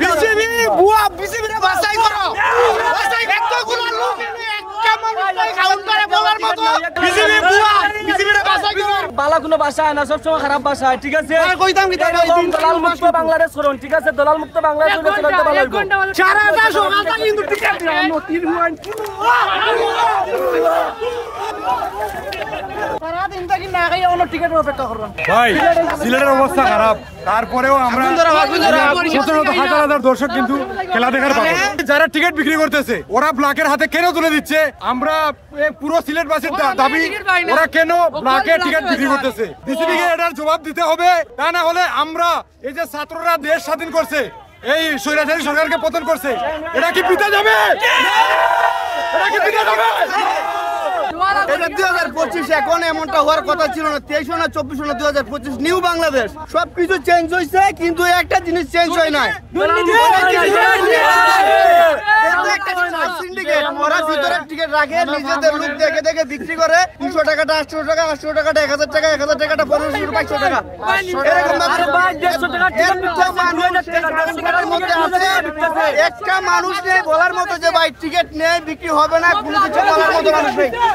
BCB বুয়া বিসিবিরে বাছাই করো বাছাই এতগুলো লোক কেমন কাউন্টারে বলার মতো বিসিবি বুয়া বিসিবিরে বাছাই করো বালা কোনো ভাষা না সব সময় খারাপ ভাষা ঠিক আছে কইতাম কি তাই দলাল মুক্ত বাংলাদেশ করুন ঠিক আছে দলাল মুক্ত বাংলাদেশ হলে চলতে ভালো হইব সারাটা সকালটা কিন্তু টিকেট নতির হুয়ান সারাদিন থেকে না গাইয়া অন্য টিকেটের অপেক্ষা করুন ভাই সিলেটের অবস্থা খারাপ তারপরেও আমরা শত শত হাজার হাজার দর্শক কিন্তু খেলা দেখার পাবো যারা টিকিট বিক্রি করতেছে ওরা ব্ল্যাকের হাতে কেন তুলে দিচ্ছে আমরা পুরো সিলেটবাসীর দাবি ওরা কেন ব্ল্যাকে টিকিট বিক্রি করতেছে বিসিবিকে এটার জবাব দিতে হবে তা না হলে আমরা এই যে ছাত্ররা দেশ স্বাধীন করছে এই স্বৈরাচারী সরকারকে পতন করছে এটা কি পিতা যাবে এটা কি পিতা যাবে এটা 2025 এখন এমনটা হওয়ার কথা ছিল না 23 না 24 না 2025 নিউ বাংলাদেশ সবকিছু চেঞ্জ হইছে কিন্তু একটা জিনিস চেঞ্জ হয় নাই সিন্ডিকেট ওরা ভিতরে টিকিট রাখে নিজেদের লোক দেখে দেখে বিক্রি করে 200 টাকাটা 800 টাকা 800 টাকাটা 1000 টাকা 1000 টাকাটা 1500 500 টাকা এরকম একটা মানুষ নেই বলার মতো যে ভাই টিকিট নেই বিক্রি হবে না কোনো কিছু বলার মতো মানুষ নেই